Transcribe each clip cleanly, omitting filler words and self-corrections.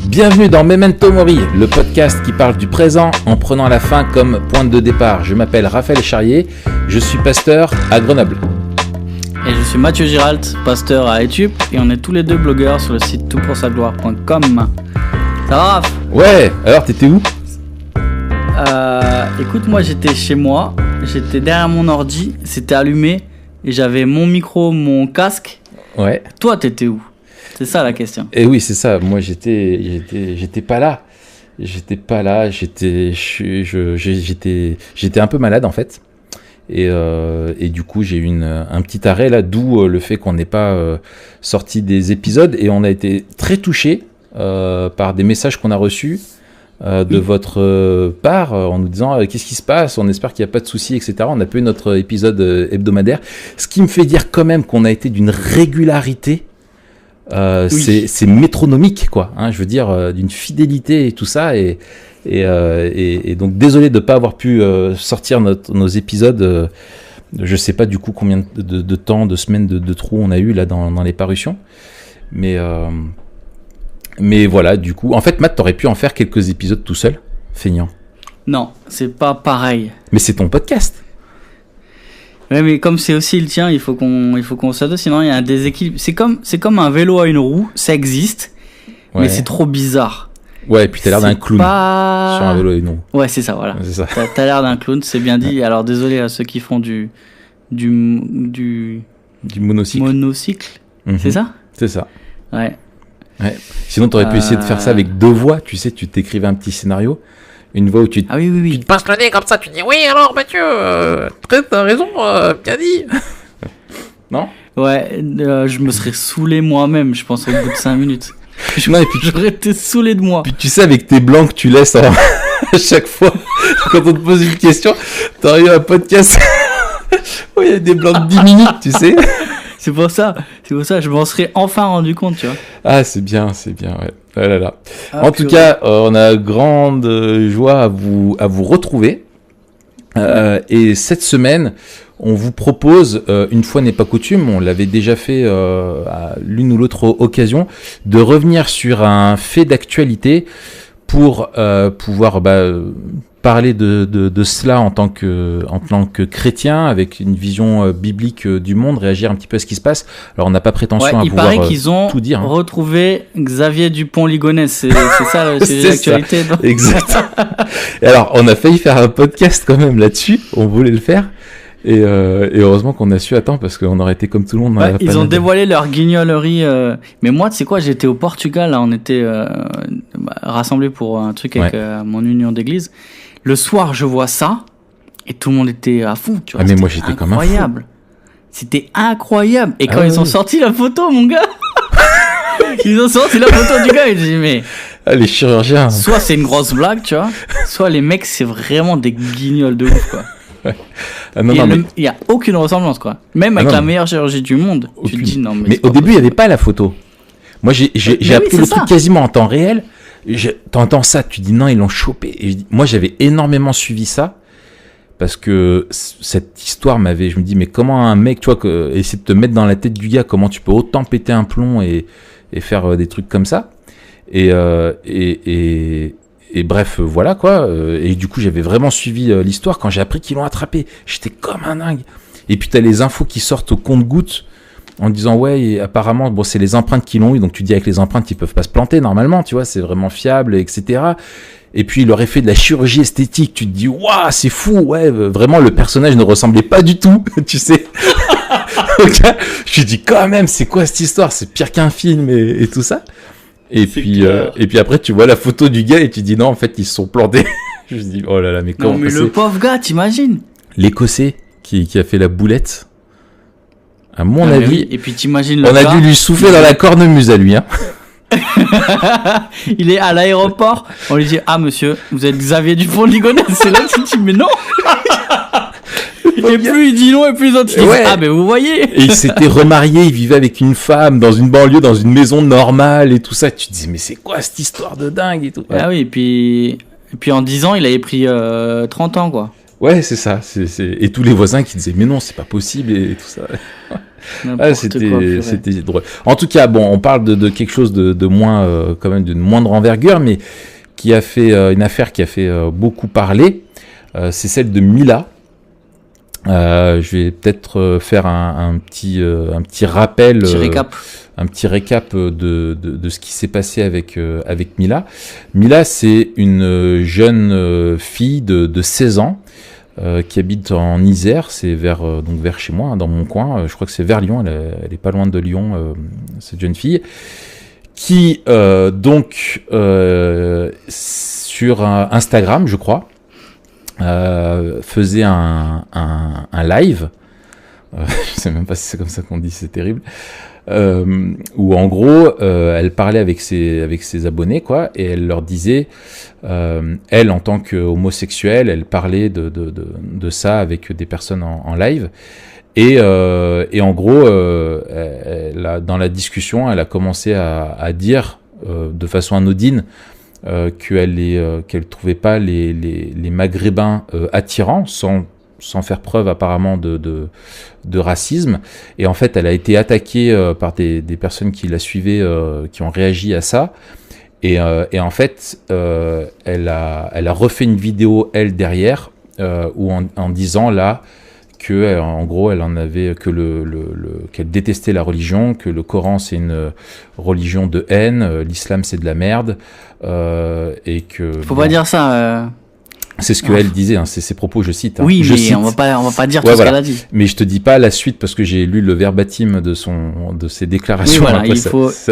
Bienvenue dans Memento Mori, le podcast qui parle du présent en prenant la fin comme point de départ. Je m'appelle Raphaël Charrier, je suis pasteur à Grenoble. Et je suis Mathieu Giralt, pasteur à Etup, et on est tous les deux blogueurs sur le site toutpoursagloire.com. Ça va, Raph ? Ouais, alors t'étais où ? Écoute, moi j'étais chez moi, j'étais derrière mon ordi, c'était allumé, et j'avais mon micro, mon casque. Ouais. Toi, t'étais où ? C'est ça la question. Et oui, c'est ça. Moi, j'étais pas là. J'étais un peu malade en fait. Et du coup, j'ai eu un petit arrêt là, d'où le fait qu'on n'ait pas sorti des épisodes. Et on a été très touchés par des messages qu'on a reçus de votre part en nous disant qu'est-ce qui se passe, on espère qu'il n'y a pas de soucis, etc. On a pas eu notre épisode hebdomadaire. Ce qui me fait dire quand même qu'on a été d'une régularité. Oui. C'est métronomique, quoi. Hein, je veux dire, d'une fidélité et tout ça. Et donc, désolé de ne pas avoir pu sortir nos épisodes. Je ne sais pas du coup combien de temps, de semaines de trous on a eu là dans les parutions. Mais voilà, du coup. En fait, Matt, t'aurais pu en faire quelques épisodes tout seul, feignant. Non, c'est pas pareil. Mais c'est ton podcast. Ouais, mais comme c'est aussi le tien, il faut qu'on s'adosse, sinon il y a un déséquilibre. C'est comme un vélo à une roue, ça existe, ouais. Mais c'est trop bizarre. Ouais, et puis t'as l'air d'un clown sur un vélo à une roue. Ouais, c'est ça, voilà. C'est ça. T'as l'air d'un clown, c'est bien dit. Ouais. Alors désolé à ceux qui font du monocycle. Mm-hmm. C'est ça ? C'est ça. Ouais. Sinon t'aurais pu essayer de faire ça avec deux voix, tu sais, tu t'écrivais un petit scénario. Une voix où tu oui. Tu te passes le nez comme ça, tu dis oui alors Mathieu, t'as raison, bien dit. Non ? Ouais, je me serais saoulé moi-même, je pense, au bout de 5 minutes. J'aurais été saoulé de moi. Puis tu sais, avec tes blancs que tu laisses à chaque fois, quand on te pose une question, t'aurais eu un podcast où il y a des blancs de 10 minutes, tu sais. C'est pour ça, je m'en serais enfin rendu compte, tu vois. Ah, c'est bien, ouais. Ah là là. En tout cas, on a grande joie à vous retrouver. Et cette semaine, on vous propose, une fois n'est pas coutume, on l'avait déjà fait à l'une ou l'autre occasion, de revenir sur un fait d'actualité pour pouvoir parler de cela en tant que chrétien, avec une vision biblique du monde, réagir un petit peu à ce qui se passe. Alors on n'a pas prétention à pouvoir tout dire. Il paraît qu'ils ont retrouvé Xavier Dupont-Ligonnès, c'est ça le sujet d'actualité. Exact. Et alors on a failli faire un podcast quand même là-dessus, on voulait le faire. Et heureusement qu'on a su attendre parce qu'on aurait été comme tout le monde. Ils ont dévoilé leur guignolerie. Mais moi, tu sais quoi, j'étais au Portugal, là, on était rassemblés pour un truc avec mon union d'église. Le soir, je vois ça et tout le monde était à fond. Tu vois, mais moi, j'étais comme un fou. Incroyable. C'était incroyable. Et quand ils ont sorti la photo, mon gars, ils ont sorti la photo du gars et j'ai dit mais. Les chirurgiens. Soit c'est une grosse blague, tu vois, soit les mecs, c'est vraiment des guignols de ouf, quoi. Ouais. Il n'y a aucune ressemblance, quoi. Même avec la meilleure chirurgie du monde, tu te dis non. Mais au début, il n'y avait pas la photo. Moi, j'ai appris le truc quasiment en temps réel. T'entends ça, tu dis non, ils l'ont chopé. Et moi, j'avais énormément suivi ça parce que cette histoire je me dis, mais comment un mec, tu vois, essaie de te mettre dans la tête du gars, comment tu peux autant péter un plomb et faire des trucs comme ça. Et bref, voilà quoi. Et du coup, j'avais vraiment suivi l'histoire. Quand j'ai appris qu'ils l'ont attrapé, j'étais comme un dingue. Et puis, t'as les infos qui sortent au compte-gouttes en disant, ouais, et apparemment, bon, c'est les empreintes qu'ils l'ont eu. Donc, tu dis, avec les empreintes, ils peuvent pas se planter normalement, tu vois, c'est vraiment fiable, etc. Et puis, il aurait fait de la chirurgie esthétique. Tu te dis, waouh, c'est fou, ouais, vraiment, le personnage ne ressemblait pas du tout, tu sais. Donc, je me dis, quand même, c'est quoi cette histoire? C'est pire qu'un film et tout ça. Et puis après, tu vois la photo du gars et tu dis non, en fait, ils se sont plantés. Je me dis, oh là là, mais comment. Non, mais le pauvre gars, t'imagines? L'Écossais qui a fait la boulette, à mon avis. Oui. Et puis t'imagines on a dû lui souffler dans la cornemuse à lui, hein. Il est à l'aéroport, on lui dit, ah monsieur, vous êtes Xavier Dupont-Ligonnès. C'est là que tu te dis, mais non. Et plus il dit non, et plus il dit ah mais vous voyez. Et il s'était remarié, il vivait avec une femme dans une banlieue, dans une maison normale et tout ça. Tu te dis mais c'est quoi cette histoire de dingue et tout. Ah oui, et puis en 10 ans il avait pris 30 ans quoi. Ouais, c'est ça. Et tous les voisins qui disaient mais non, c'est pas possible et tout ça. C'était drôle. En tout cas, bon, on parle de quelque chose de moins, quand même, d'une moindre envergure, mais qui a fait une affaire qui a fait beaucoup parler. C'est celle de Mila. Je vais peut-être faire un petit rappel, un petit récap de ce qui s'est passé avec Mila. Mila, c'est une jeune fille de 16 ans. Qui habite en Isère, c'est vers chez moi, hein, dans mon coin. Je crois que c'est vers Lyon. Elle est pas loin de Lyon, cette jeune fille, qui sur Instagram, je crois, faisait un live. Je sais même pas si c'est comme ça qu'on dit, c'est terrible. Où en gros, elle parlait avec ses abonnés, quoi, et elle leur disait, elle en tant qu'homosexuelle, elle parlait de ça avec des personnes en live, et en gros, dans la discussion, elle a commencé à dire de façon anodine qu'elle trouvait pas les Maghrébins attirants, sans faire preuve apparemment de racisme, et en fait elle a été attaquée par des personnes qui la suivaient, qui ont réagi à ça, et en fait elle a refait une vidéo elle derrière, où en disant là que en gros elle en avait qu'elle détestait la religion, que le Coran c'est une religion de haine, l'islam c'est de la merde, et que faut pas dire ça. C'est ce qu'elle disait, hein, c'est ses propos, je cite. Hein. Oui, je mais cite. on va pas dire tout ce qu'elle a dit. Mais je te dis pas la suite parce que j'ai lu le verbatim de ses déclarations. Oui, voilà, après,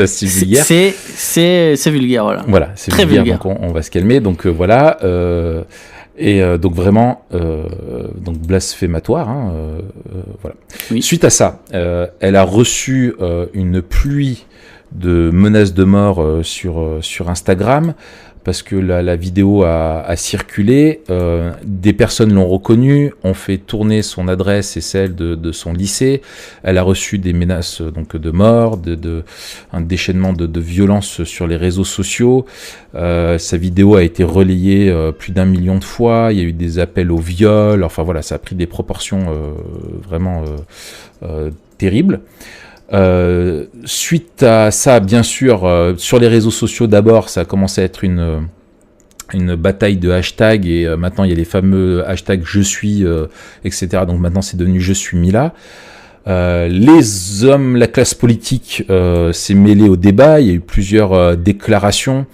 c'est vulgaire. C'est vulgaire, voilà. Voilà, c'est très vulgaire. Donc on va se calmer. Donc voilà. Donc vraiment, donc blasphématoire. Hein, voilà. Oui. Suite à ça, elle a reçu une pluie de menaces de mort sur Instagram. Parce que la vidéo a circulé, des personnes l'ont reconnue, ont fait tourner son adresse et celle de son lycée. Elle a reçu des menaces donc de mort, un déchaînement de violence sur les réseaux sociaux. Sa vidéo a été relayée plus d'1 million de fois. Il y a eu des appels au viol. Enfin voilà, ça a pris des proportions vraiment terribles. Suite à ça, bien sûr, sur les réseaux sociaux d'abord, ça a commencé à être une bataille de hashtags, et maintenant il y a les fameux hashtags je suis, etc. Donc maintenant c'est devenu je suis Mila. Les hommes, la classe politique s'est mêlée au débat. Il y a eu plusieurs déclarations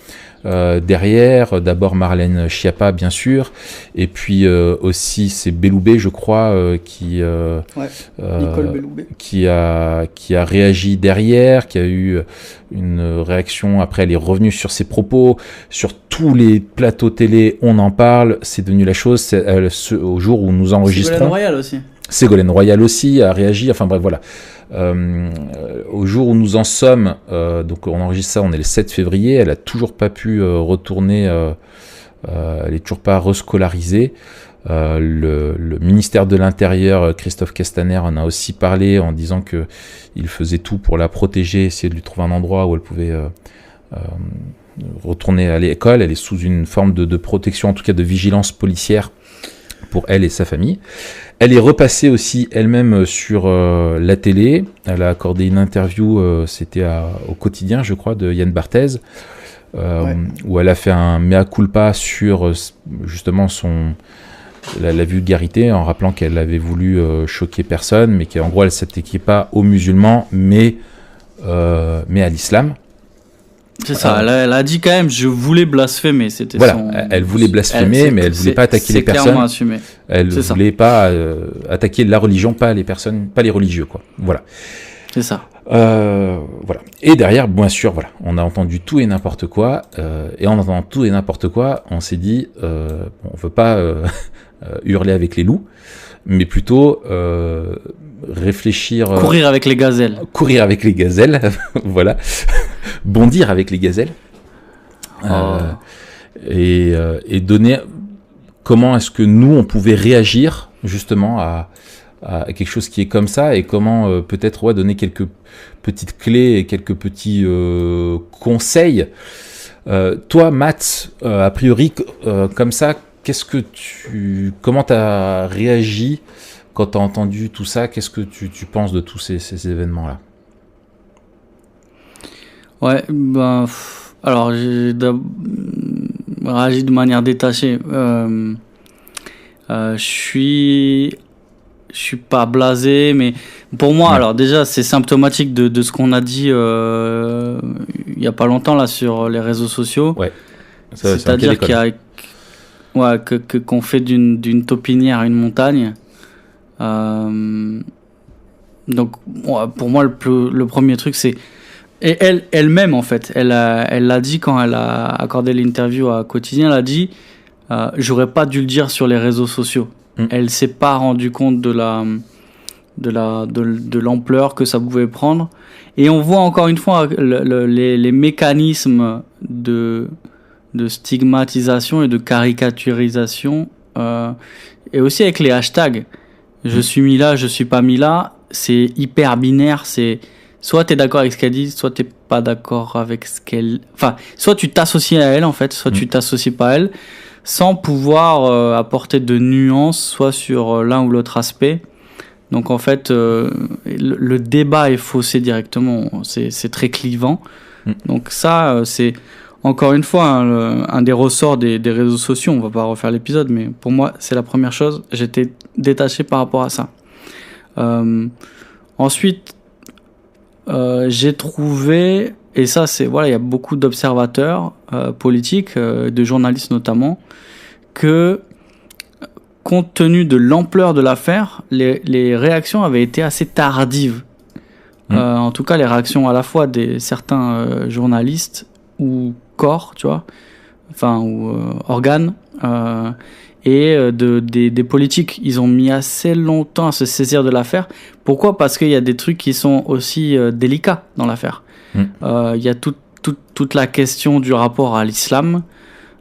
derrière. D'abord Marlène Schiappa, bien sûr, et puis aussi c'est Belloubet, je crois, Nicole Belloubet, qui a réagi derrière, qui a eu une réaction. Après, elle est revenue sur ses propos, sur tous les plateaux télé, on en parle. C'est devenu la chose. Au jour où nous enregistrons. Ségolène Royal aussi. Ségolène Royal aussi a réagi. Enfin bref, voilà. Au jour où nous en sommes, donc on enregistre ça, on est le 7 février, elle a toujours pas pu retourner, elle est toujours pas rescolarisée. Le ministère de l'Intérieur, Christophe Castaner, en a aussi parlé en disant que il faisait tout pour la protéger, essayer de lui trouver un endroit où elle pouvait retourner à l'école. Elle est sous une forme de protection, en tout cas de vigilance policière pour elle et sa famille. Elle est repassée aussi elle-même sur la télé. Elle a accordé une interview, c'était au Quotidien, je crois, de Yann Barthès, où elle a fait un mea culpa sur justement la vulgarité, en rappelant qu'elle avait voulu choquer personne, mais qu'en gros elle s'attaquait pas aux musulmans, mais à l'islam. C'est ça, elle a dit quand même, je voulais blasphémer. C'était voilà, elle voulait blasphémer, mais elle voulait pas attaquer les personnes. C'est clairement assumé. Elle voulait pas attaquer la religion, pas les personnes, pas les religieux, quoi. Voilà. C'est ça. Voilà. Et derrière, bien sûr, voilà, on a entendu tout et n'importe quoi, et en entendant tout et n'importe quoi, on s'est dit, on veut pas hurler avec les loups, mais plutôt réfléchir. Courir avec les gazelles. Courir avec les gazelles, voilà. Bondir avec les gazelles. Et donner comment est-ce que nous, on pouvait réagir justement à quelque chose qui est comme ça, et comment peut-être donner quelques petites clés et quelques petits conseils. Toi, Matt, a priori, comme ça, comment t'as réagi quand t'as entendu tout ça? Qu'est-ce que tu penses de tous ces événements-là? Ouais, alors j'ai réagi de manière détachée. Je suis pas blasé, mais pour moi, alors déjà, c'est symptomatique de ce qu'on a dit il y a pas longtemps là sur les réseaux sociaux. Ouais. C'est-à-dire qu'on fait d'une taupinière une montagne. Donc, pour moi, le premier truc, c'est et elle-même en fait, elle l'a dit quand elle a accordé l'interview à Quotidien, elle a dit j'aurais pas dû le dire sur les réseaux sociaux. Elle s'est pas rendue compte de l'ampleur que ça pouvait prendre, et on voit encore une fois les mécanismes de stigmatisation et de caricaturisation, et aussi avec les hashtags. Je suis mis là, je suis pas mis là. C'est hyper binaire. C'est soit t'es d'accord avec ce qu'elle dit, soit t'es pas d'accord avec ce qu'elle. Enfin, soit tu t'associes à elle en fait, soit tu t'associes pas à elle, sans pouvoir apporter de nuances, soit sur l'un ou l'autre aspect. Donc en fait, le débat est faussé directement. C'est très clivant. Donc ça, c'est encore une fois un des ressorts des réseaux sociaux. On va pas refaire l'épisode, mais pour moi, c'est la première chose. J'étais détaché par rapport à ça. Ensuite, j'ai trouvé, et ça c'est voilà, il y a beaucoup d'observateurs politiques, de journalistes notamment, que compte tenu de l'ampleur de l'affaire, les réactions avaient été assez tardives. En tout cas, les réactions à la fois des certains journalistes ou corps, tu vois, enfin ou organes, et des politiques. Ils ont mis assez longtemps à se saisir de l'affaire. Pourquoi ? Parce qu'il y a des trucs qui sont aussi délicats dans l'affaire. Il y a toute la question du rapport à l'islam,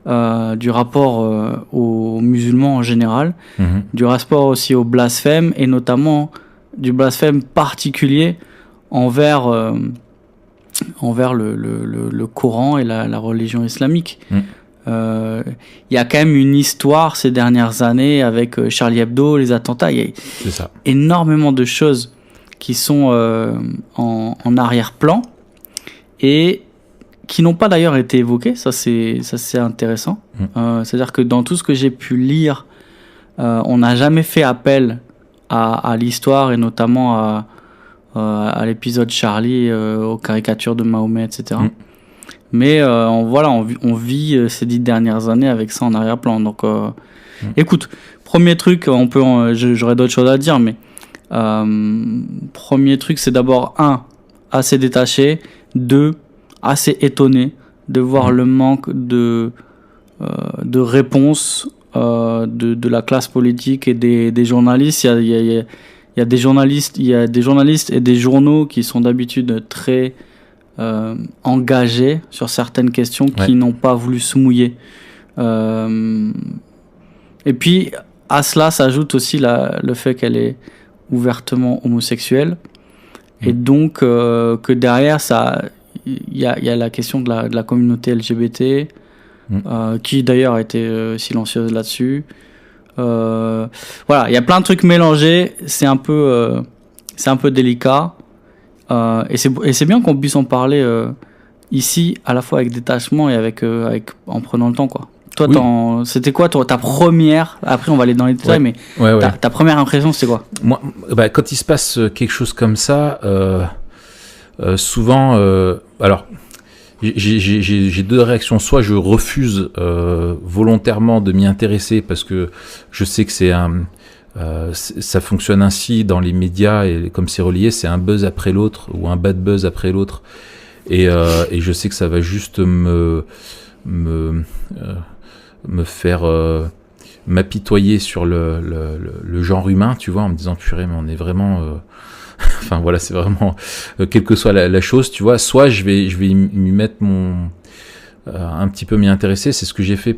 du rapport aux musulmans en général, du rapport aussi au blasphème, et notamment du blasphème particulier envers le Coran et la religion islamique. Il y a quand même une histoire ces dernières années avec Charlie Hebdo, les attentats. Il y a énormément de choses qui sont en arrière-plan et qui n'ont pas d'ailleurs été évoquées. Ça c'est intéressant. C'est-à-dire que dans tout ce que j'ai pu lire, on n'a jamais fait appel à l'histoire, et notamment à l'épisode Charlie, aux caricatures de Mahomet, etc. Mais on vit ces 10 dernières années avec ça en arrière-plan. Donc, écoute, premier truc, j'aurais d'autres choses à dire, mais premier truc, c'est d'abord assez détaché, 2, assez étonné de voir le manque de réponse de la classe politique et des journalistes. Il y a des journalistes et des journaux qui sont d'habitude très engagés sur certaines questions, qui n'ont pas voulu se mouiller. Et puis à cela s'ajoute aussi le fait qu'elle est ouvertement homosexuelle, et donc que derrière ça, il y a la question de la communauté LGBT, qui d'ailleurs a été silencieuse là-dessus. Voilà, il y a plein de trucs mélangés. C'est un peu délicat. Et c'est bien qu'on puisse en parler ici, à la fois avec détachement et avec en prenant le temps, quoi. Toi, c'était quoi ta première, après on va aller dans les détails, mais ta première impression, c'était quoi? Moi, quand il se passe quelque chose comme ça, souvent, alors j'ai deux réactions. Soit je refuse volontairement de m'y intéresser parce que je sais que ça fonctionne ainsi dans les médias, et comme c'est relié, c'est un buzz après l'autre ou un bad buzz après l'autre, et je sais que ça va juste me faire m'apitoyer sur le genre humain, tu vois, en me disant purée, mais on est vraiment enfin voilà, c'est vraiment quelle que soit la chose, tu vois. Soit je vais m'y mettre un petit peu m'y intéresser, c'est ce que j'ai fait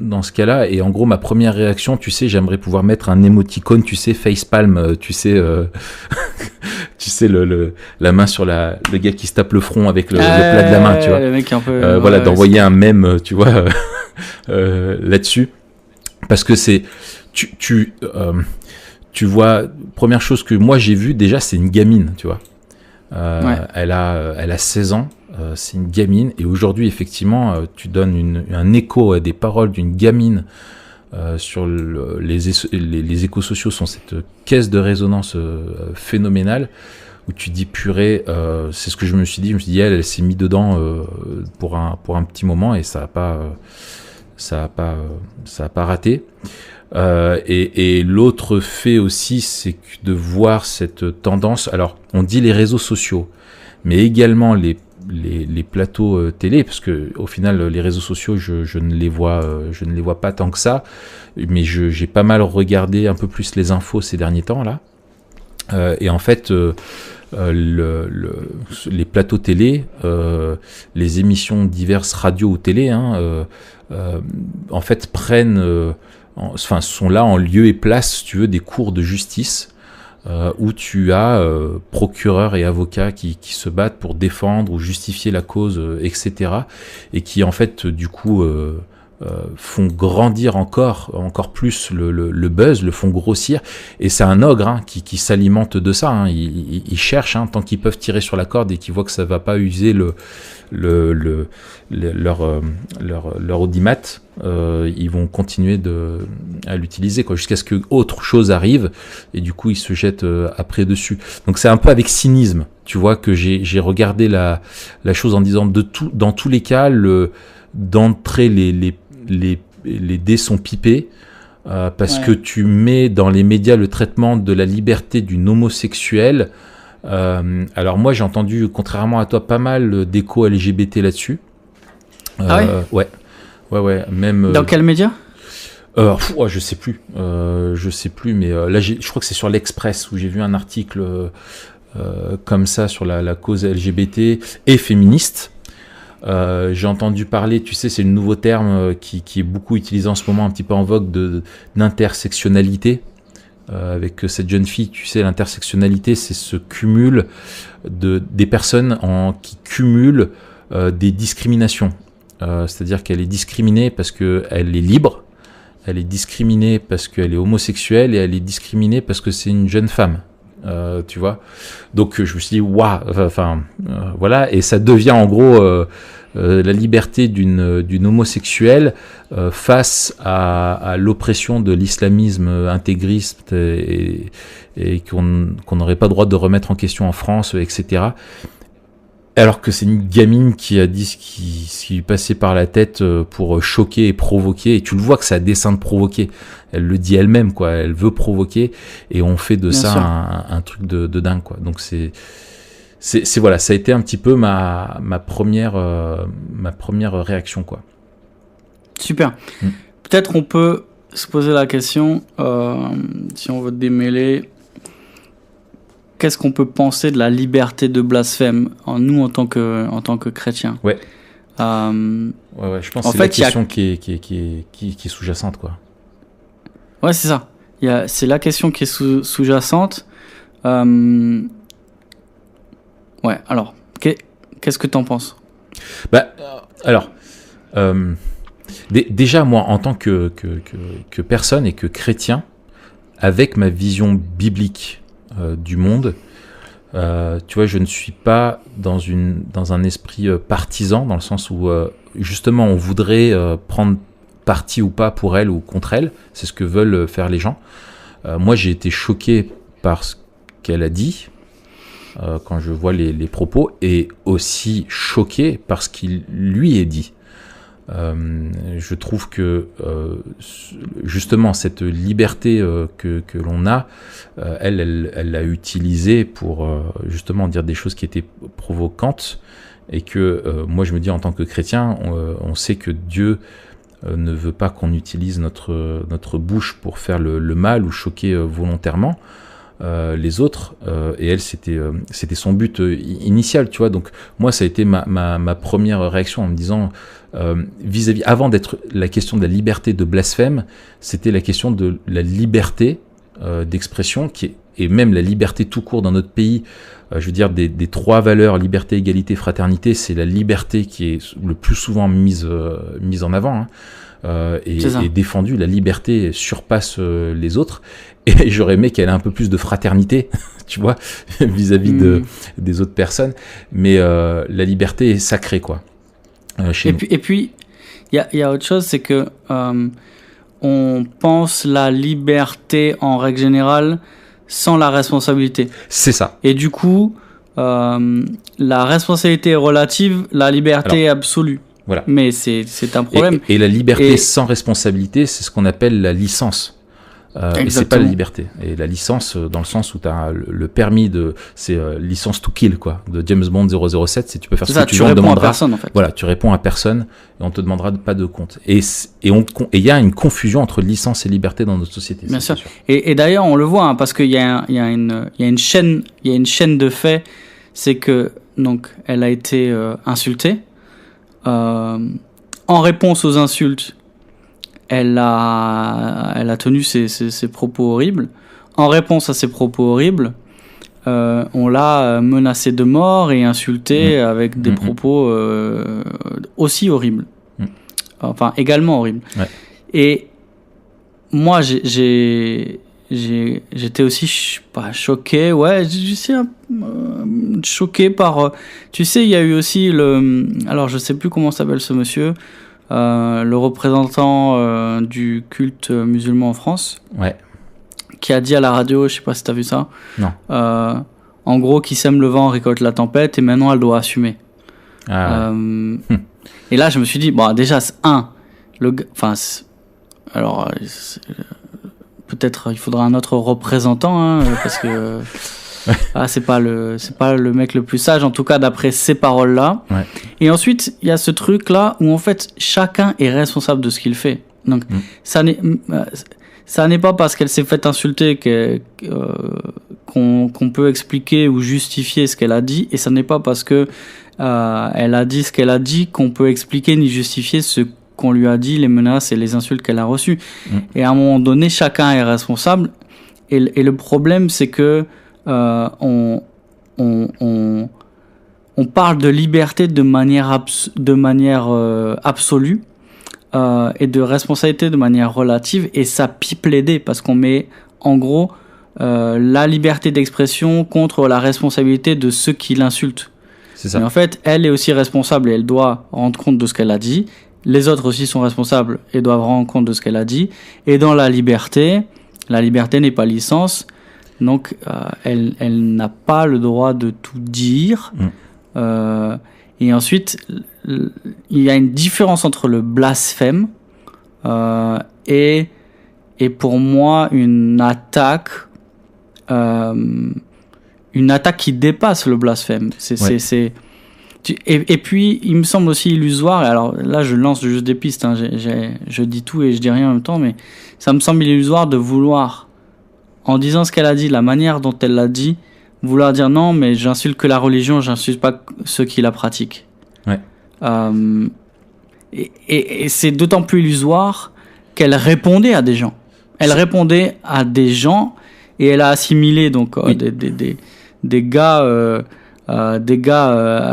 dans ce cas-là, et en gros ma première réaction, tu sais, j'aimerais pouvoir mettre un émoticône, tu sais, facepalm, tu sais, tu sais, la main sur le gars qui se tape le front avec le plat de la main, tu vois, le mec un peu, voilà, d'envoyer un mème, tu vois, là-dessus. parce que tu vois, première chose que moi j'ai vue déjà, c'est une gamine, tu vois. Elle a 16 ans, c'est une gamine, et aujourd'hui effectivement tu donnes un écho à des paroles d'une gamine sur les échos sociaux sont cette caisse de résonance phénoménale, où tu dis purée, c'est ce que je me suis dit, elle s'est mis dedans pour un petit moment, et ça a pas raté. Et l'autre fait aussi, c'est de voir cette tendance. Alors, on dit les réseaux sociaux, mais également les plateaux télé, parce que au final, les réseaux sociaux, je ne les vois pas tant que ça, mais j'ai pas mal regardé un peu plus les infos ces derniers temps là. Et en fait, les plateaux télé, les émissions diverses radio ou télé, en fait prennent sont là en lieu et place, si tu veux, des cours de justice où tu as procureurs et avocats qui se battent pour défendre ou justifier la cause, etc. Et qui en fait du coup font grandir encore plus le buzz, le font grossir. Et c'est un ogre qui s'alimente de ça. Ils cherchent tant qu'ils peuvent tirer sur la corde et qu'ils voient que ça va pas user leur audimat, ils vont continuer à l'utiliser jusqu'à ce que autre chose arrive, et du coup ils se jettent après dessus. Donc c'est un peu avec cynisme, tu vois, que j'ai regardé la chose en disant dans tous les cas, d'entrée les dés sont pipés, parce que tu mets dans les médias le traitement de la liberté d'une homosexuelle. Alors moi j'ai entendu, contrairement à toi, pas mal d'échos LGBT là-dessus. Ouais, même. Dans quel média? Je sais plus, mais là je crois que c'est sur l'Express où j'ai vu un article comme ça sur la cause LGBT et féministe. J'ai entendu parler, tu sais, c'est le nouveau terme qui est beaucoup utilisé en ce moment, un petit peu en vogue, d'intersectionnalité. Avec cette jeune fille, tu sais, l'intersectionnalité, c'est ce cumul des personnes qui cumulent des discriminations. C'est-à-dire qu'elle est discriminée parce qu'elle est libre, elle est discriminée parce qu'elle est homosexuelle, et elle est discriminée parce que c'est une jeune femme. Tu vois, donc je me suis dit waouh, voilà, et ça devient en gros la liberté d'une homosexuelle face à l'oppression de l'islamisme intégriste et qu'on n'aurait pas le droit de remettre en question en France, etc. Alors que c'est une gamine qui a dit ce qui lui passait par la tête pour choquer et provoquer, et tu le vois que c'est à dessein de provoquer. Elle le dit elle-même, quoi. Elle veut provoquer, et on fait de Bien ça sûr. un truc de dingue, quoi. Donc c'est voilà, ça a été un petit peu ma première réaction, quoi. Super. Peut-être on peut se poser la question, si on veut démêler, qu'est-ce qu'on peut penser de la liberté de blasphème nous en tant que chrétiens? Ouais. Ouais, je pense que c'est la question qui est sous-jacente, quoi. Ouais, c'est ça. C'est la question qui est sous-jacente. Ouais, alors, qu'est-ce que t'en penses? Déjà, moi, en tant que personne et que chrétien, avec ma vision biblique du monde, tu vois, je ne suis pas dans un esprit partisan, dans le sens où, justement, on voudrait prendre parti ou pas pour elle ou contre elle. C'est ce que veulent faire les gens. Moi, j'ai été choqué par ce qu'elle a dit, quand je vois les propos, et aussi choqué par ce qu'il lui est dit. Je trouve que justement cette liberté que l'on a, elle l'a utilisée pour justement dire des choses qui étaient provocantes, et que moi je me dis, en tant que chrétien, on sait que Dieu ne veut pas qu'on utilise notre bouche pour faire le mal ou choquer volontairement les autres, et elle, c'était son but initial, tu vois. Donc moi, ça a été ma première réaction, en me disant, vis-à-vis, avant d'être la question de la liberté de blasphème, c'était la question de la liberté d'expression, qui est et même la liberté tout court dans notre pays, je veux dire des 3 valeurs, liberté, égalité, fraternité, c'est la liberté qui est le plus souvent mise en avant, hein, et défendue. La liberté surpasse les autres, et j'aurais aimé qu'elle ait un peu plus de fraternité, tu vois, vis-à-vis des autres personnes, mais la liberté est sacrée, quoi. Et puis il y a autre chose, c'est que on pense la liberté en règle générale sans la responsabilité. C'est ça. Et du coup, la responsabilité est relative, la liberté est absolue. Voilà. Mais c'est un problème. Et la liberté sans responsabilité, c'est ce qu'on appelle la licence. Et c'est pas la liberté. Et la licence, dans le sens où tu as le permis c'est licence to kill, quoi, de James Bond 007, c'est tu peux faire ce que tu veux, on demandera. Personne, en fait. Voilà, tu réponds à personne et on te demandera pas de compte. Et il y a une confusion entre licence et liberté dans notre société. Bien sûr. Et d'ailleurs, on le voit, hein, parce qu'il y a une chaîne de faits, c'est que donc elle a été insultée. En réponse aux insultes, elle a tenu ses propos horribles. En réponse à ces propos horribles, on l'a menacée de mort et insultée avec des propos aussi horribles. Enfin, également horribles. Ouais. Et moi, j'étais aussi pas choqué, choqué par... tu sais, il y a eu aussi alors, je sais plus comment s'appelle ce monsieur... le représentant du culte musulman en France, qui a dit à la radio, je sais pas si t'as vu ça, non. En gros, qui sème le vent récolte la tempête, et maintenant elle doit assumer. Et là, je me suis dit, bon, déjà, alors, peut-être il faudra un autre représentant, hein, parce que c'est pas le mec le plus sage, en tout cas d'après ces paroles-là. Ouais. Et ensuite, il y a ce truc-là où en fait chacun est responsable de ce qu'il fait. Donc ça n'est pas parce qu'elle s'est fait insulter qu'on peut expliquer ou justifier ce qu'elle a dit, et ça n'est pas parce que elle a dit ce qu'elle a dit qu'on peut expliquer ni justifier ce qu'on lui a dit, les menaces et les insultes qu'elle a reçues. Et à un moment donné, chacun est responsable. Et le problème, c'est que on parle de liberté de manière absolue et de responsabilité de manière relative, et ça pipe les dés parce qu'on met en gros la liberté d'expression contre la responsabilité de ceux qui l'insultent. C'est ça. Mais en fait, elle est aussi responsable et elle doit rendre compte de ce qu'elle a dit. Les autres aussi sont responsables et doivent rendre compte de ce qu'elle a dit. Et dans la liberté n'est pas licence. Donc, elle n'a pas le droit de tout dire. Et ensuite, il y a une différence entre le blasphème et pour moi une attaque qui dépasse le blasphème. Et puis, il me semble aussi illusoire, et alors là, je lance juste des pistes, hein, je dis tout et je dis rien en même temps, mais ça me semble illusoire de vouloir, en disant ce qu'elle a dit, la manière dont elle l'a dit, vouloir dire non, mais j'insulte que la religion, j'insulte pas ceux qui la pratiquent. Ouais. Et c'est d'autant plus illusoire qu'elle répondait à des gens. Elle répondait à des gens et elle a assimilé donc des gars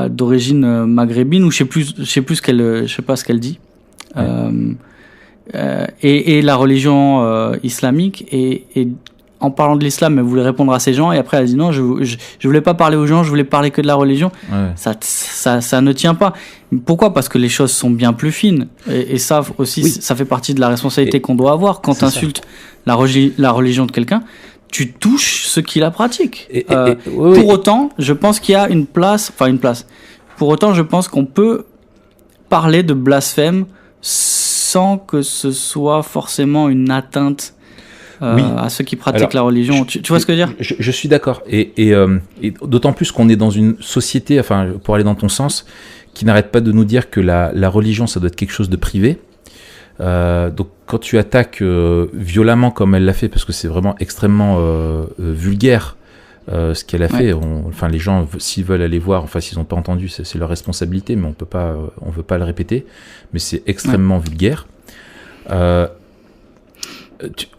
d'origine maghrébine, ou je sais pas ce qu'elle dit. Et la religion islamique, et en parlant de l'islam, elle voulait répondre à ces gens, et après elle a dit non, je voulais pas parler aux gens, je voulais parler que de la religion. Ouais. Ça ne tient pas. Pourquoi ? Parce que les choses sont bien plus fines, et ça aussi, ça fait partie de la responsabilité qu'on doit avoir quand tu insultes la religion de quelqu'un. Tu touches ceux qui la pratiquent. Pour autant, je pense qu'il y a une place. Pour autant, je pense qu'on peut parler de blasphème sans que ce soit forcément une atteinte à ceux qui pratiquent la religion. Tu vois ce que je veux dire ? Je suis d'accord. Et d'autant plus qu'on est dans une société, enfin, pour aller dans ton sens, qui n'arrête pas de nous dire que la religion, ça doit être quelque chose de privé. Donc quand tu attaques violemment comme elle l'a fait, parce que c'est vraiment extrêmement vulgaire ce qu'elle a fait, les gens, s'ils veulent aller voir, enfin s'ils n'ont pas entendu, c'est leur responsabilité, mais on veut pas le répéter, mais c'est extrêmement vulgaire.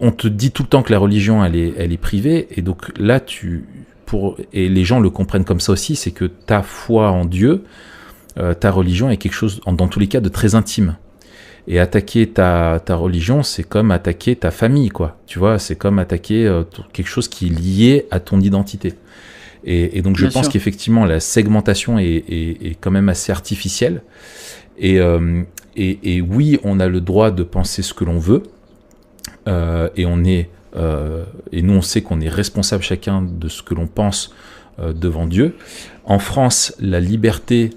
on te dit tout le temps que la religion, elle est privée, et donc là, et les gens le comprennent comme ça aussi, c'est que ta foi en Dieu, ta religion est quelque chose, dans tous les cas, de très intime. Et attaquer ta religion, c'est comme attaquer ta famille, quoi. Tu vois, c'est comme attaquer quelque chose qui est lié à ton identité. Et donc, je pense qu'effectivement, la segmentation est quand même assez artificielle. Et oui, on a le droit de penser ce que l'on veut. Et nous, on sait qu'on est responsable chacun de ce que l'on pense devant Dieu. En France, la liberté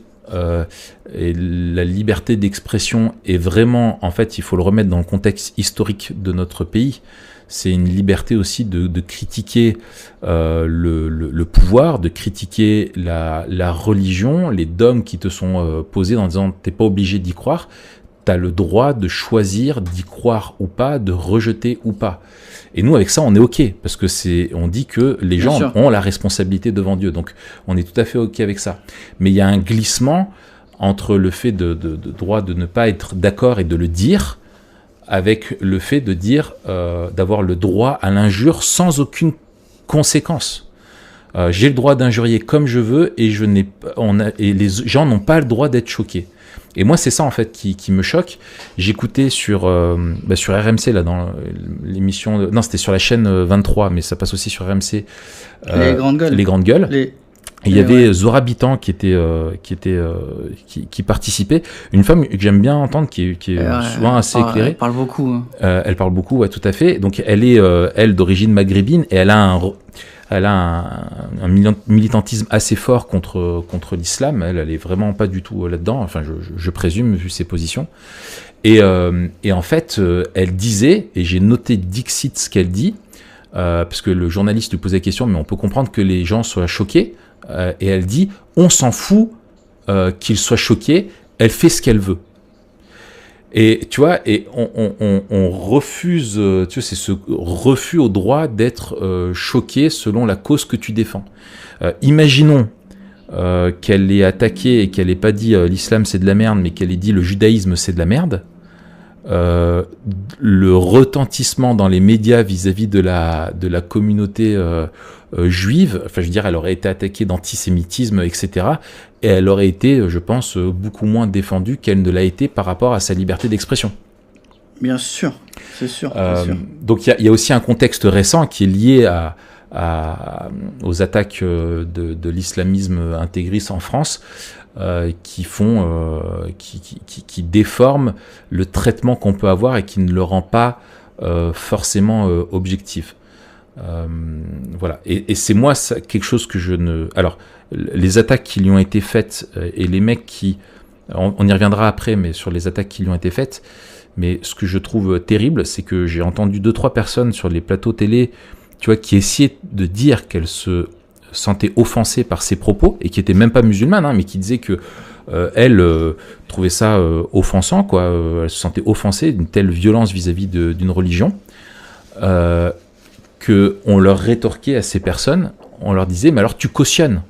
et la liberté d'expression est vraiment, en fait, il faut le remettre dans le contexte historique de notre pays. C'est une liberté aussi de critiquer le pouvoir, de critiquer la religion, les dogmes qui te sont posés en disant t'es pas obligé d'y croire. T'as le droit de choisir d'y croire ou pas, de rejeter ou pas. Et nous, avec ça, on est OK, parce que on dit que les gens ont la responsabilité devant Dieu. Donc, on est tout à fait OK avec ça. Mais il y a un glissement entre le fait de droit de ne pas être d'accord et de le dire, avec le fait de dire, d'avoir le droit à l'injure sans aucune conséquence. J'ai le droit d'injurier comme je veux, et les gens n'ont pas le droit d'être choqués. Et moi, c'est ça en fait qui me choque. J'écoutais sur RMC là dans l'émission. Non, c'était sur la chaîne 23, mais ça passe aussi sur RMC. Les grandes gueules. Les grandes gueules. Il y avait Zora Bitan qui participait. Une femme que j'aime bien entendre, qui est souvent assez éclairée. Elle parle beaucoup. Hein. Elle parle beaucoup, ouais, tout à fait. Donc elle est elle d'origine maghrébine, et elle a un militantisme assez fort contre l'islam. Elle est vraiment pas du tout là-dedans, enfin je présume, vu ses positions. Et en fait, elle disait, et j'ai noté dixit ce qu'elle dit, parce que le journaliste lui posait la question, mais on peut comprendre que les gens soient choqués, et elle dit, on s'en fout qu'ils soient choqués, elle fait ce qu'elle veut. Et tu vois, et on refuse, tu vois, c'est ce refus au droit d'être choqué selon la cause que tu défends. Imaginons qu'elle ait attaqué et qu'elle ait pas dit l'islam c'est de la merde, mais qu'elle ait dit le judaïsme c'est de la merde. Le retentissement dans les médias vis-à-vis de la communauté juive, enfin je veux dire, elle aurait été attaquée d'antisémitisme, etc. Et elle aurait été, je pense, beaucoup moins défendue qu'elle ne l'a été par rapport à sa liberté d'expression. Bien sûr, c'est sûr. Donc il y a aussi un contexte récent qui est lié aux attaques de l'islamisme intégriste en France, qui déforment le traitement qu'on peut avoir et qui ne le rend pas forcément objectif. Voilà. Et c'est moi quelque chose que je ne... Alors, les attaques qui lui ont été faites, et les mecs qui... On y reviendra après, mais sur les attaques qui lui ont été faites, mais ce que je trouve terrible, c'est que j'ai entendu 2-3 personnes sur les plateaux télé, tu vois, qui essayaient de dire qu'elles se sentaient offensées par ses propos, et qui étaient même pas musulmanes, hein, mais qui disaient que elle trouvait ça offensant, quoi. Elle se sentait offensée d'une telle violence vis-à-vis d'une religion, que on leur rétorquait à ces personnes, on leur disait, mais alors tu cautionnes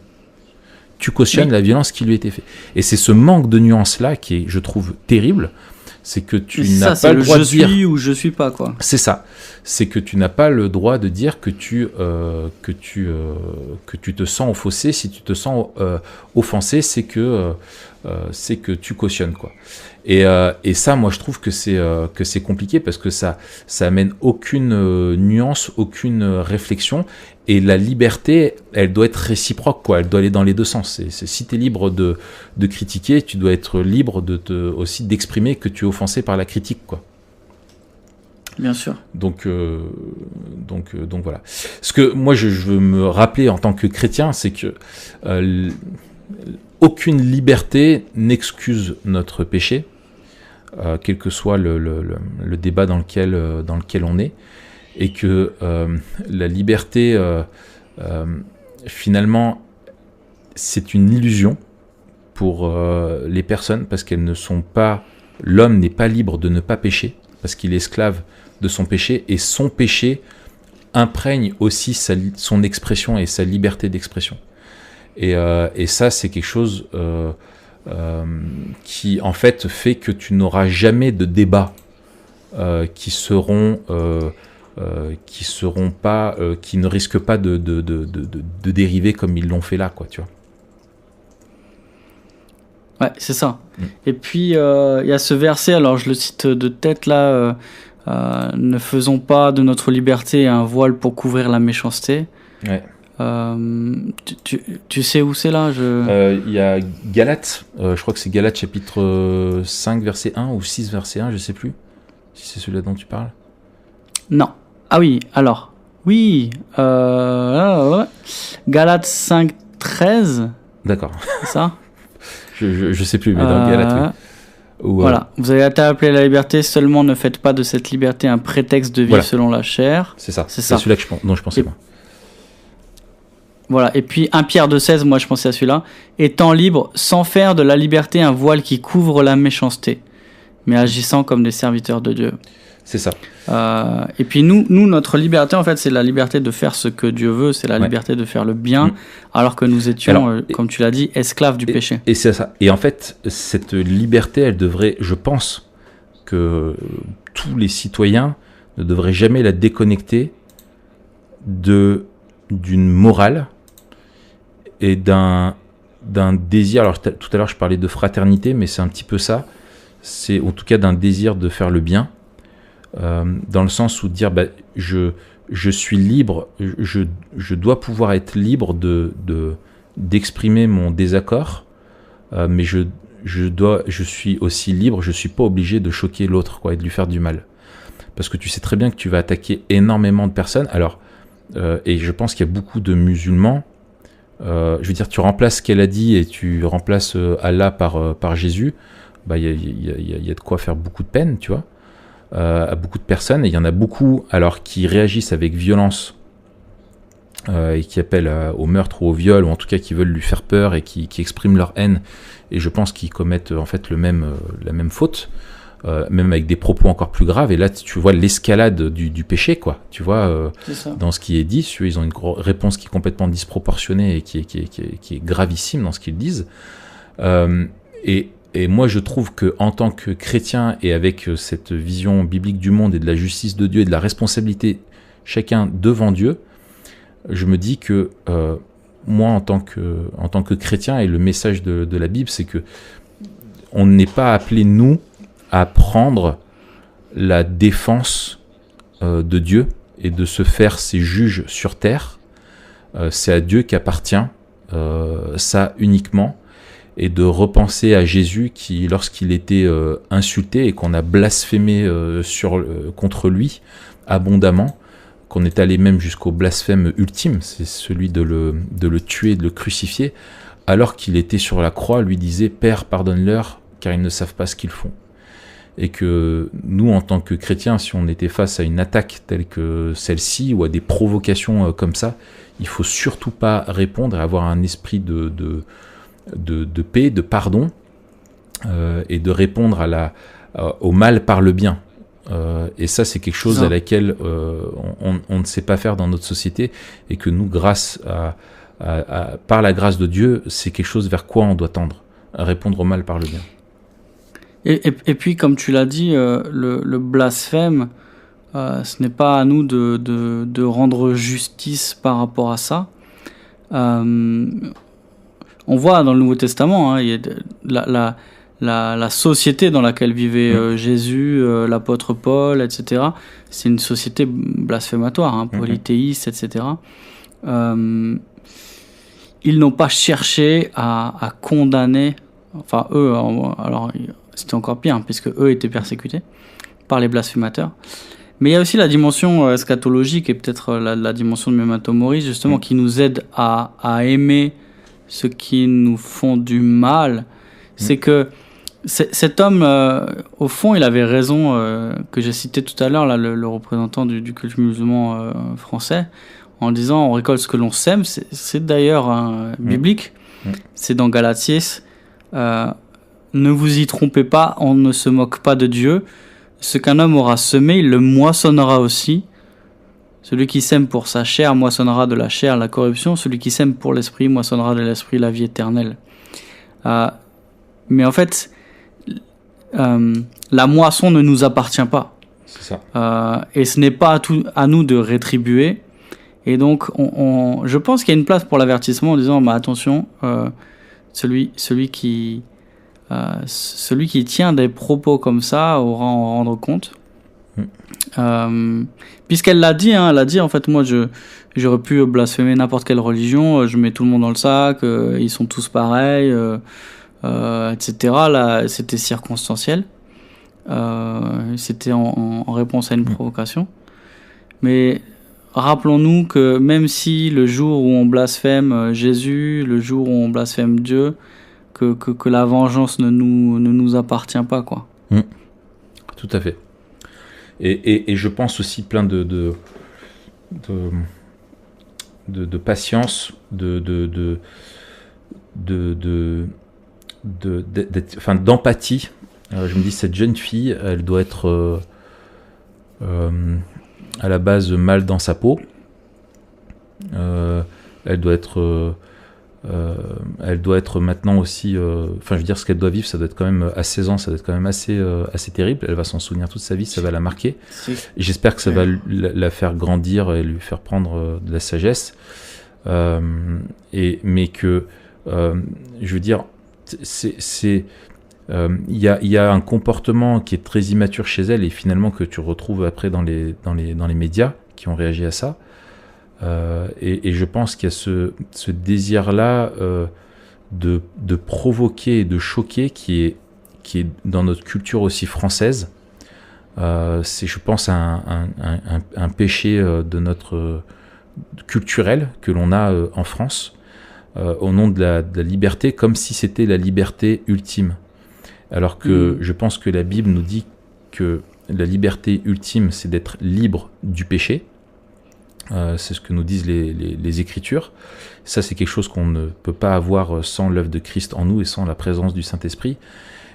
la violence qui lui était faite. Et c'est ce manque de nuance-là qui est, je trouve, terrible. C'est que tu n'as pas le droit de dire... je suis ou je suis pas, quoi. C'est ça. C'est que tu n'as pas le droit de dire que tu te sens offensé. Si tu te sens offensé, c'est que tu cautionnes, quoi. Et ça, moi, je trouve que c'est compliqué, parce que ça amène aucune nuance, aucune réflexion. Et la liberté, elle doit être réciproque, quoi. Elle doit aller dans les deux sens. Si tu es libre de critiquer, tu dois être libre aussi d'exprimer que tu es offensé par la critique, quoi. Bien sûr. Donc voilà. Ce que moi je veux me rappeler en tant que chrétien, c'est que aucune liberté n'excuse notre péché, quel que soit le débat dans lequel on est, et que la liberté, finalement, c'est une illusion pour les personnes, parce qu'elles ne sont pas... L'homme n'est pas libre de ne pas pécher, parce qu'il est esclave de son péché, et son péché imprègne aussi son expression et sa liberté d'expression. Et ça, c'est quelque chose qui, en fait, fait que tu n'auras jamais de débat qui ne risquent pas de dériver comme ils l'ont fait là, quoi, tu vois. Ouais, c'est ça. Et puis, il y a ce verset, alors je le cite de tête là, ne faisons pas de notre liberté un voile pour couvrir la méchanceté. Ouais. Tu sais où c'est là? Il y a Galates, je crois que c'est Galates chapitre 5 verset 1 ou 6 verset 1, je sais plus si c'est celui-là dont tu parles. Non. Ah oui, alors. Oui. Galates 5, 13. D'accord. C'est ça? Je sais plus, mais dans Galates, oui. Voilà. Vous avez été appelé à la liberté, seulement ne faites pas de cette liberté un prétexte de vivre selon la chair. C'est ça. C'est celui-là dont je pensais, moi. Voilà. Et puis 1 Pierre 2,16, moi je pensais à celui-là. Étant libre, sans faire de la liberté un voile qui couvre la méchanceté, mais agissant comme des serviteurs de Dieu. C'est ça. Et puis nous, notre liberté, en fait, c'est la liberté de faire ce que Dieu veut, c'est la liberté de faire le bien, alors que nous étions, comme tu l'as dit, esclaves du péché. Et c'est ça. Et en fait, cette liberté, elle devrait, je pense, que tous les citoyens ne devraient jamais la déconnecter d'une morale et d'un désir. Alors tout à l'heure, je parlais de fraternité, mais c'est un petit peu ça. C'est en tout cas d'un désir de faire le bien. Dans le sens où dire je suis libre, je dois pouvoir être libre d'exprimer mon désaccord, mais je suis aussi libre, je suis pas obligé de choquer l'autre, quoi, et de lui faire du mal, parce que tu sais très bien que tu vas attaquer énormément de personnes. Alors et je pense qu'il y a beaucoup de musulmans, je veux dire, tu remplaces ce qu'elle a dit et tu remplaces Allah par Jésus, il y a de quoi faire beaucoup de peine, tu vois, à beaucoup de personnes. Et il y en a beaucoup alors qui réagissent avec violence et qui appellent au meurtre ou au viol, ou en tout cas qui veulent lui faire peur et qui expriment leur haine, et je pense qu'ils commettent en fait la même faute, même avec des propos encore plus graves. Et là tu vois l'escalade du péché, quoi, tu vois, dans ce qui est dit. Ils ont une réponse qui est complètement disproportionnée et qui est gravissime dans ce qu'ils disent, et moi, je trouve que en tant que chrétien, et avec cette vision biblique du monde et de la justice de Dieu et de la responsabilité chacun devant Dieu, je me dis que moi, en tant que chrétien, et le message de la Bible, c'est que on n'est pas appelé, nous, à prendre la défense de Dieu et de se faire ses juges sur terre. C'est à Dieu qu'appartient ça uniquement. Et de repenser à Jésus qui, lorsqu'il était insulté et qu'on a blasphémé contre lui abondamment, qu'on est allé même jusqu'au blasphème ultime, c'est celui de le tuer, de le crucifier, alors qu'il était sur la croix, lui disait « Père, pardonne-leur, car ils ne savent pas ce qu'ils font ». Et que nous, en tant que chrétiens, si on était face à une attaque telle que celle-ci, ou à des provocations comme ça, il faut surtout pas répondre et avoir un esprit de paix, de pardon, et de répondre au mal par le bien. Et ça, c'est quelque chose à laquelle on ne sait pas faire dans notre société, et que nous, par la grâce de Dieu, c'est quelque chose vers quoi on doit tendre, à répondre au mal par le bien. Et puis, comme tu l'as dit, le blasphème, ce n'est pas à nous de rendre justice par rapport à ça. On voit dans le Nouveau Testament, il y a la société dans laquelle vivait Jésus, l'apôtre Paul, etc. C'est une société blasphématoire, polythéiste, etc. Ils n'ont pas cherché à condamner, enfin eux, alors c'était encore pire, puisque eux étaient persécutés par les blasphémateurs. Mais il y a aussi la dimension eschatologique et peut-être la dimension de Memento Mori, justement, qui nous aide à aimer ceux qui nous font du mal. C'est que cet homme, au fond, il avait raison, que j'ai cité tout à l'heure, là, le représentant du culte musulman français, en disant on récolte ce que l'on sème. C'est d'ailleurs biblique. C'est dans Galates 6. Ne vous y trompez pas, on ne se moque pas de Dieu. Ce qu'un homme aura semé, il le moissonnera aussi. Celui qui sème pour sa chair moissonnera de la chair la corruption. Celui qui sème pour l'esprit moissonnera de l'esprit la vie éternelle. Mais en fait, la moisson ne nous appartient pas. C'est ça. Et ce n'est pas à nous de rétribuer. Et donc, je pense qu'il y a une place pour l'avertissement en disant, bah, attention, celui qui tient des propos comme ça aura à en rendre compte. Puisqu'elle l'a dit, elle a dit, en fait, moi, j'aurais pu blasphémer n'importe quelle religion, je mets tout le monde dans le sac, ils sont tous pareils, etc. Là, c'était circonstanciel. C'était en réponse à une provocation. Mais rappelons-nous que même si le jour où on blasphème Jésus, le jour où on blasphème Dieu, que la vengeance ne nous appartient pas, quoi. Tout à fait. Et je pense aussi plein de patience, d'empathie. Je me dis, cette jeune fille, elle doit être à la base mal dans sa peau. Elle doit être maintenant aussi, je veux dire, ce qu'elle doit vivre, ça doit être quand même, à 16 ans, ça doit être quand même assez terrible. Elle va s'en souvenir toute sa vie, ça va la marquer. Et j'espère que ça va la faire grandir et lui faire prendre de la sagesse. Mais que, je veux dire, il y a un comportement qui est très immature chez elle et finalement que tu retrouves après dans les médias qui ont réagi à ça. Et je pense qu'il y a ce désir-là de provoquer et de choquer qui est dans notre culture aussi française. C'est, je pense, un péché de notre culturel que l'on a en France au nom de la liberté, comme si c'était la liberté ultime. Alors que je pense que la Bible nous dit que la liberté ultime, c'est d'être libre du péché. C'est ce que nous disent les Écritures. Ça, c'est quelque chose qu'on ne peut pas avoir sans l'œuvre de Christ en nous et sans la présence du Saint-Esprit.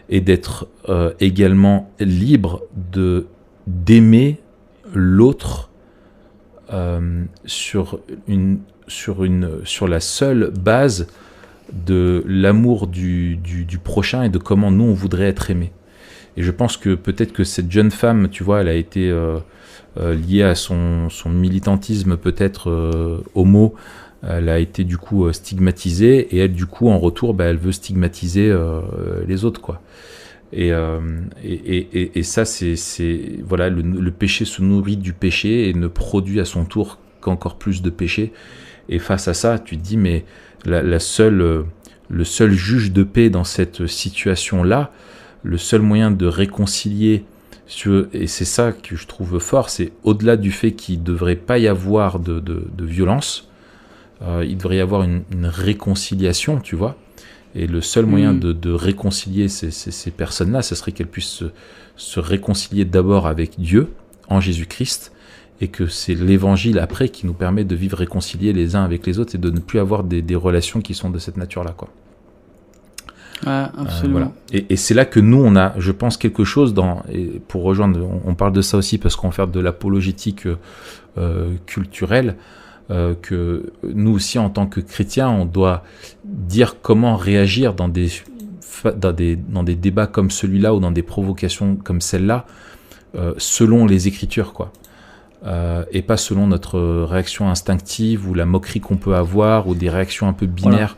Et d'être également libre d'aimer l'autre sur la seule base de l'amour du prochain et de comment nous on voudrait être aimé. Et je pense que peut-être que cette jeune femme, tu vois, elle a été liée à son militantisme peut-être homo, elle a été du coup stigmatisée et elle du coup en retour elle veut stigmatiser les autres, quoi. Et ça c'est voilà, le péché se nourrit du péché et ne produit à son tour qu'encore plus de péché. Et face à ça, tu te dis, mais le seul juge de paix dans cette situation-là, le seul moyen de réconcilier, et c'est ça que je trouve fort, c'est au-delà du fait qu'il ne devrait pas y avoir de violence, il devrait y avoir une réconciliation, tu vois. Et le seul moyen de réconcilier ces personnes-là, ce serait qu'elles puissent se réconcilier d'abord avec Dieu, en Jésus-Christ, et que c'est l'évangile après qui nous permet de vivre réconciliés les uns avec les autres et de ne plus avoir des relations qui sont de cette nature-là, quoi. Ouais, absolument. Voilà. Et c'est là que nous, on a, je pense, quelque chose et pour rejoindre, on parle de ça aussi parce qu'on fait de l'apologétique culturelle, que nous aussi, en tant que chrétiens, on doit dire comment réagir dans des débats comme celui-là ou dans des provocations comme celle-là, selon les Écritures, quoi. Et pas selon notre réaction instinctive ou la moquerie qu'on peut avoir ou des réactions un peu binaires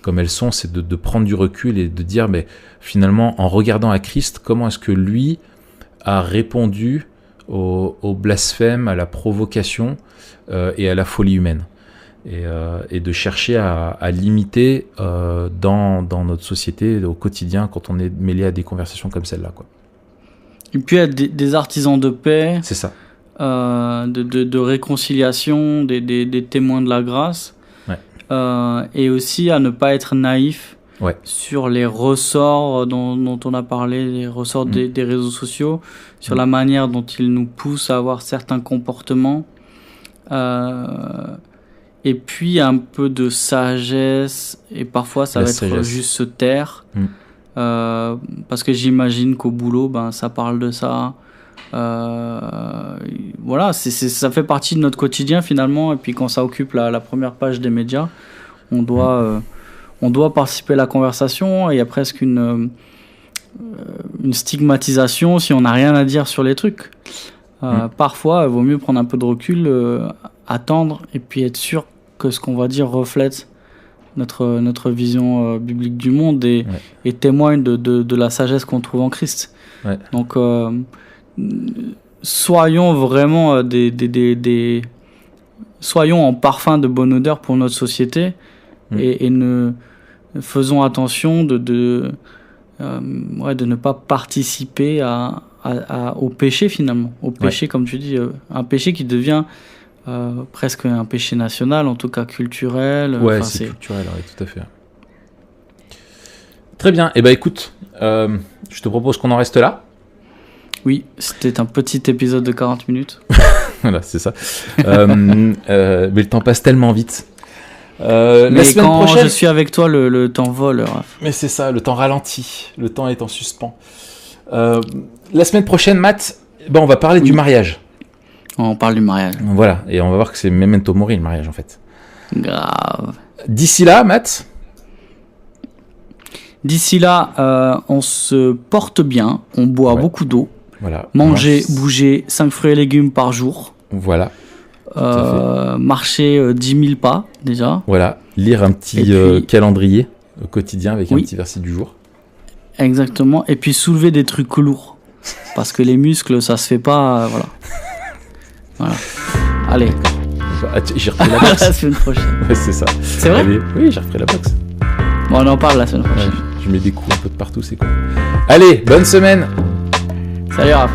comme elles sont. C'est de prendre du recul et de dire, mais finalement, en regardant à Christ, comment est-ce que lui a répondu au blasphème, à la provocation et à la folie humaine, et de chercher à l'imiter dans notre société au quotidien quand on est mêlé à des conversations comme celle-là, quoi. Et puis être des artisans de paix. C'est ça. De réconciliation, des témoins de la grâce, et aussi à ne pas être naïf sur les ressorts dont on a parlé, les ressorts des réseaux sociaux, sur la manière dont ils nous poussent à avoir certains comportements, et puis un peu de sagesse, et parfois ça va être juste se taire, parce que j'imagine qu'au boulot, ça parle de ça. Voilà, ça fait partie de notre quotidien finalement, et puis quand ça occupe la première page des médias, on doit participer à la conversation, et il y a presque une stigmatisation si on n'a rien à dire sur les trucs. Parfois, il vaut mieux prendre un peu de recul, attendre et puis être sûr que ce qu'on va dire reflète notre vision biblique du monde et témoigne de la sagesse qu'on trouve en Christ. Ouais. Donc, soyons vraiment soyons en parfum de bonne odeur pour notre société et faisons attention de ne pas participer au péché finalement. Au péché, comme tu dis, un péché qui devient presque un péché national, en tout cas culturel. Ouais, c'est culturel, oui, tout à fait. Très bien. Eh ben, écoute, je te propose qu'on en reste là. Oui, c'était un petit épisode de 40 minutes. Voilà, c'est ça. Mais le temps passe tellement vite. Mais la semaine quand prochaine, je suis avec toi, le temps vole, Raph. Mais c'est ça, le temps ralentit. Le temps est en suspens. La semaine prochaine, Matt, on va parler du mariage. On parle du mariage. Voilà, et on va voir que c'est memento mori, le mariage, en fait. Grave. D'ici là, Matt, D'ici là, on se porte bien, on boit beaucoup d'eau, voilà. manger, bouger, 5 fruits et légumes par jour, Voilà. marcher 10 000 pas déjà. Voilà, lire un petit Et puis- calendrier au quotidien avec un Oui. petit verset du jour. Exactement. Et puis soulever des trucs lourds. Parce que les muscles, ça se fait pas. Voilà. Voilà. Allez, Ah, j'ai repris la à la boxe. semaine prochaine. Ouais, c'est ça. C'est vrai? Allez, oui, j'ai repris la boxe. Bon, on en parle la semaine Ouais, prochaine. je mets des coups un peu de partout, c'est cool. Allez, bonne semaine. Salut Raph.